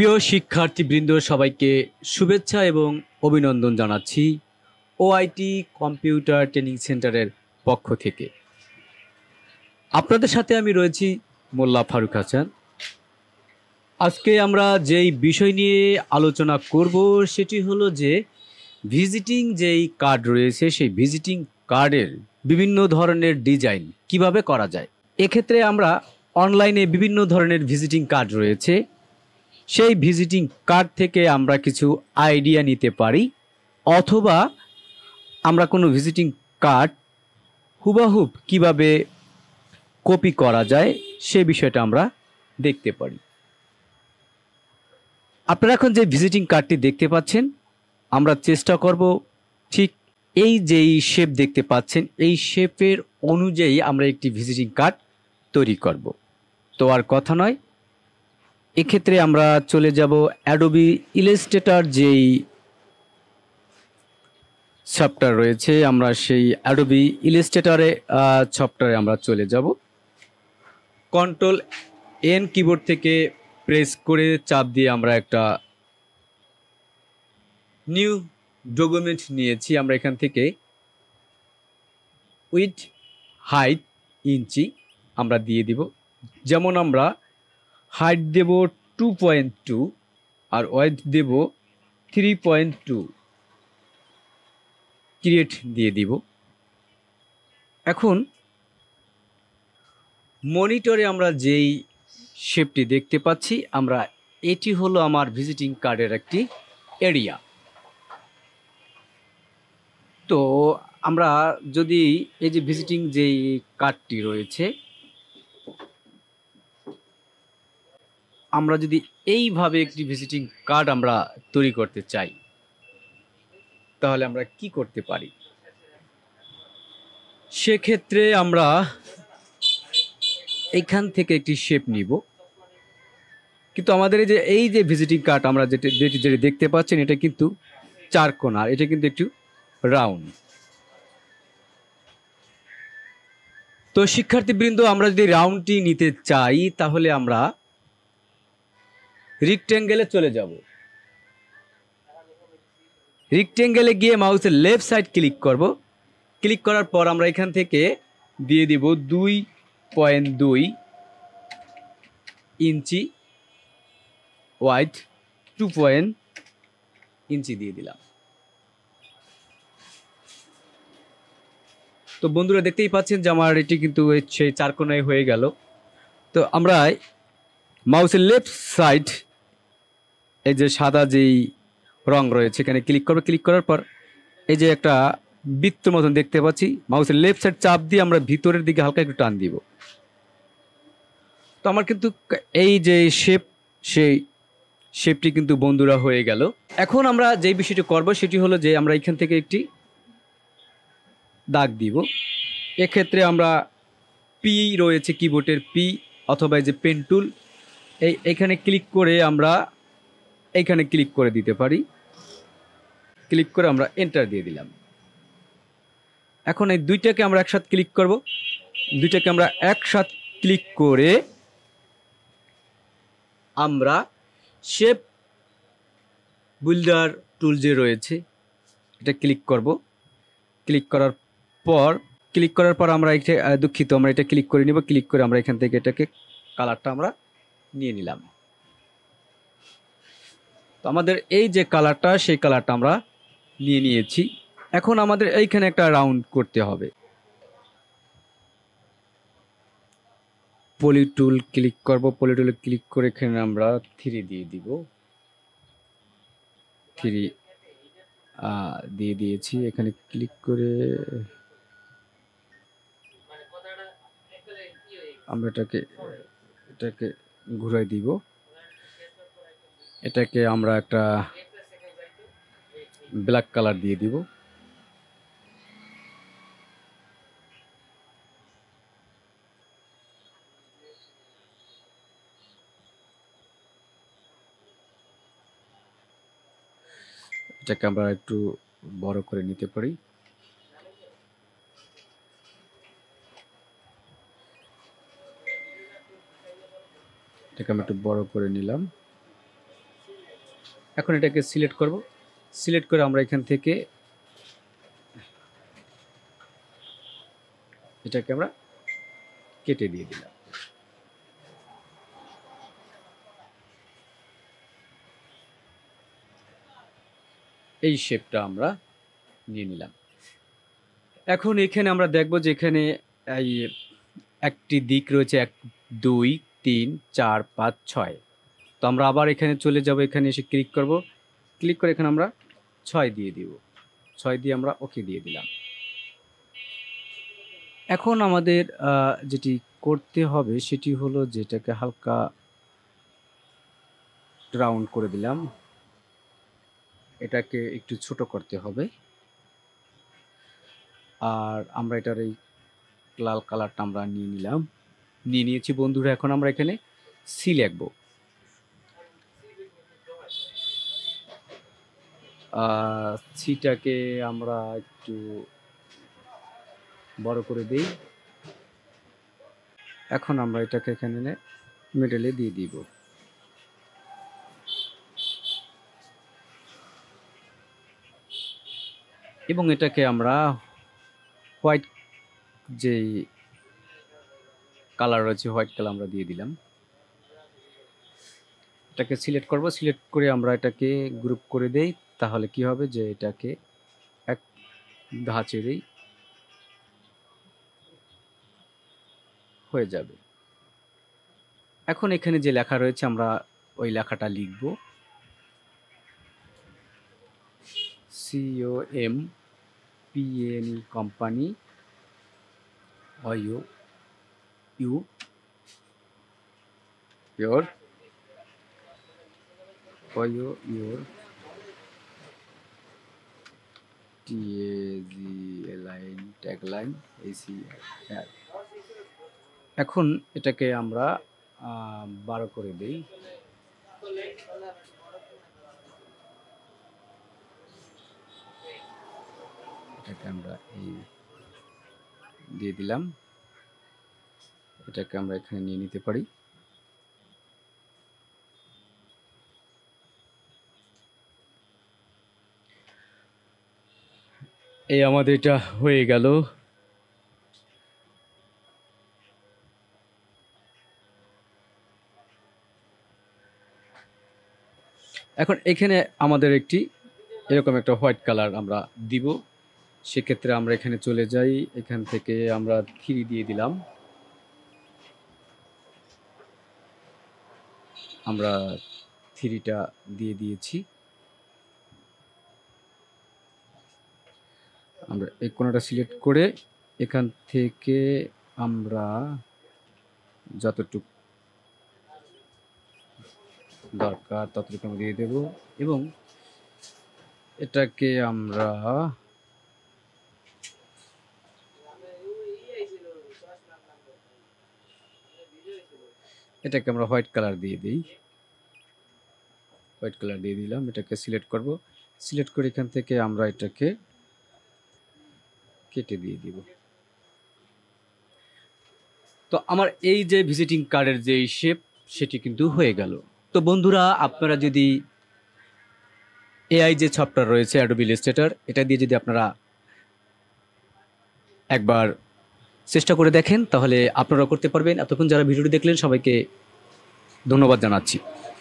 প্রিয় শিক্ষার্থীবৃন্দ সবাইকে শুভেচ্ছা এবং অভিনন্দন জানাচ্ছি ওআইটি কম্পিউটার ট্রেনিং সেন্টারের পক্ষ থেকে। আপনাদের সাথে আমি রয়েছি মোল্লা ফারুক হাসান। আজকে আমরা যেই বিষয় নিয়ে আলোচনা করব সেটি হলো যে ভিজিটিং যেই কার্ড রয়েছে সেই ভিজিটিং কার্ডের বিভিন্ন ধরনের ডিজাইন কিভাবে করা যায়। এক্ষেত্রে আমরা অনলাইনে বিভিন্ন ধরনের ভিজিটিং কার্ড রয়েছে, সেই ভিজিটিং কার্ড থেকে আমরা কিছু আইডিয়া নিতে পারি, অথবা আমরা কোনো ভিজিটিং কার্ড হুবাহুব কিভাবে কপি করা যায় সে বিষয়টা আমরা দেখতে পারি। আপনারা এখন যে ভিজিটিং কার্ডটি দেখতে পাচ্ছেন, আমরা চেষ্টা করব ঠিক এই যেই শেপ দেখতে পাচ্ছেন এই শেপের অনুযায়ী আমরা একটি ভিজিটিং কার্ড তৈরি করব। তো আর কথা নয়, এক্ষেত্রে আমরা চলে যাব অ্যাডোবি ইলাস্ট্রেটর যেই সফটওয়্যার রয়েছে, আমরা সেই অ্যাডোবি ইলাস্ট্রেটরে সফটওয়্যারে আমরা চলে যাব। কন্ট্রোল এন কিবোর্ড থেকে প্রেস করে চাপ দিয়ে আমরা একটা নিউ ডকুমেন্ট নিয়েছি। আমরা এখান থেকে উইথ হাইট ইঞ্চি আমরা দিয়ে দিব। যেমন আমরা হাইট দেব 2.2 আর ওয়েথ দেব 3.2, ক্রিয়েট দিয়ে দিব। এখন মনিটরে আমরা যেই শেপটি দেখতে পাচ্ছি, আমরা এটি হলো আমার ভিজিটিং কার্ডের একটি এরিয়া। তো আমরা যদি এই যে ভিজিটিং যেই কার্ডটি রয়েছে, আমরা যদি এইভাবে একটি ভিজিটিং কার্ড আমরা তৈরি করতে চাই তাহলে আমরা কি করতে পারি। সেক্ষেত্রে আমরা এইখান থেকে একটি শেপ নিব, কিন্তু আমাদের এই যে ভিজিটিং কার্ড আমরা যেটা দেখতে পাচ্ছেন এটা কিন্তু চার কোণা, এটা কিন্তু একটু রাউন্ড। তো শিক্ষার্থীবৃন্দ, আমরা যদি রাউন্ডটি নিতে চাই তাহলে আমরা রেক্ট্যাঙ্গেলে চলে যাব। রেক্ট্যাঙ্গেলে গিয়ে মাউসের লেফট সাইড ক্লিক করব। ক্লিক করার পর আমরা এখান থেকে দিয়ে দিব 2.2 ইঞ্চি, ওয়াইড 2 ইঞ্চি দিয়ে দিলাম। তো বন্ধুরা দেখতেই পাচ্ছেন যে আমার এটি কিন্তু সেই চার কোণায় হয়ে গেল। তো আমরা মাউসের লেফট সাইড এই যে সাদা যেই রং রয়েছে এখানে ক্লিক করব। ক্লিক করার পর এই যে একটা বৃত্ত মতন দেখতে পাচ্ছি, মাউসের লেফট সাইড চাপ দিয়ে আমরা ভিতরের দিকে হালকা একটু টান দিব। তো আমার কিন্তু এই যে শেপ, সেই শেপটি কিন্তু বন্ধুরা হয়ে গেল। এখন আমরা যে বিষয়টি করব সেটি হলো যে আমরা এখান থেকে একটি দাগ দিব। এক্ষেত্রে আমরা পি রয়েছে কিবোর্ডের পি অথবা এই যে পেন টুল, এইখানে ক্লিক করে আমরা এইখানে ক্লিক করে দিতে পারি। ক্লিক করে আমরা এন্টার দিয়ে দিলাম। এখন এই দুইটাকে আমরা একসাথে ক্লিক করব। দুইটাকে আমরা একসাথে ক্লিক করে আমরা শেপ বিল্ডার টুল যে রয়েছে এটা ক্লিক করব। ক্লিক করার পর আমরা এটা দুঃখিত, আমরা এটা ক্লিক করে নিব। ক্লিক করে আমরা এখান থেকে এটাকে কালারটা আমরা নিয়ে নিলাম। তো আমাদের এই যে কালারটা, সেই কালারটা আমরা নিয়ে নিয়েছি। এখন আমাদের এইখানে একটা রাউন্ড করতে হবে। পলি টুল ক্লিক করব। পলি টুলে ক্লিক করে এখানে আমরা 3 দিয়ে দিব। 3 দিয়ে দিয়েছি। এখানে ক্লিক করে আমরা এটাকে ঘুরাই দিব। এটাকে আমরা একটা ব্ল্যাক কালার দিয়ে দিব। এটাকে আমরা একটু বড় করে নিতে পারি। এটাকে আমি একটু বড় করে নিলাম। এখন এটাকে সিলেক্ট করব, সিলেক্ট করে আমরা এখান থেকে এটাকে আমরা কেটে দিয়ে দিলাম। এই শেপটা আমরা নিয়ে নিলাম। এখন এখানে আমরা দেখব যে এখানে এই একটি দিক রয়েছে 1 2 3 4 5 6। তো আমরা আবার এখানে চলে যাব, এখানে এসে ক্লিক করব, ক্লিক করে এখানে আমরা 6 দিয়ে দিব, 6 দিয়ে আমরা ওকে দিয়ে দিলাম। এখন আমাদের যেটি করতে হবে সেটি হলো যেটাকে হালকা রাউন্ড করে দিলাম, এটাকে একটু ছোট করতে হবে। আর আমরা এটার এই লাল কালারটা আমরা নিয়ে নিয়েছি বন্ধুরা। এখন আমরা এখানে সি লিখব, সিটাকে আমরা একটু বড় করে দিই। এখন আমরা এটাকে এখানে মিডলে দিয়ে দিব। এবং এটাকে আমরা হোয়াইট যে কালার রয়েছে হোয়াইট কালার আমরা দিয়ে দিলাম। এটাকে সিলেক্ট করব, সিলেক্ট করে আমরা এটাকে গ্রুপ করে দেই। তাহলে কি হবে যে এটাকে এক ধাঁচেরই হয়ে যাবে। এখন এখানে যে লেখা রয়েছে আমরা ওই লেখাটা লিখব, COMPANY company your tagline ACR। এখন এটাকে আমরা 12 করে দেই। এটাকে আমরা এই দিয়ে দিলাম, এটাকে আমরা এখানে নিয়ে নিতে পারি। এই আমাদের এটা হয়ে গেল। এখন এখানে আমাদের একটি এরকম একটা হোয়াইট কালার আমরা দিব। সেক্ষেত্রে আমরা এখানে চলে যাই, এখান থেকে আমরা 3 দিয়ে দিলাম। আমরা 3টা দিয়ে দিয়েছি। আমরা এই কোণাটা সিলেক্ট করে এখান থেকে আমরা যতটুকু দরকার ততটুকু আমরা দিয়ে দেব। এবং এটাকে আমরা হোয়াইট কালার দিয়ে দিই, হোয়াইট কালার দিয়ে দিলাম। এটাকে সিলেক্ট করব, সিলেক্ট করে এখান থেকে আমরা এটাকে কেটে দিয়ে দিব। তো আমার এই যে ভিজিটিং কার্ডের যে শেপ সেটি কিন্তু হয়ে গেল। তো বন্ধুরা, আপনারা যদি এআই যে সফটওয়্যার রয়েছে অ্যাডোবি ইলাস্ট্রেটর, এটা দিয়ে যদি আপনারা একবার চেষ্টা করে দেখেন তাহলে আপনারা করতে পারবেন। এতক্ষণ যারা ভিডিওটি দেখলেন সবাইকে ধন্যবাদ জানাচ্ছি।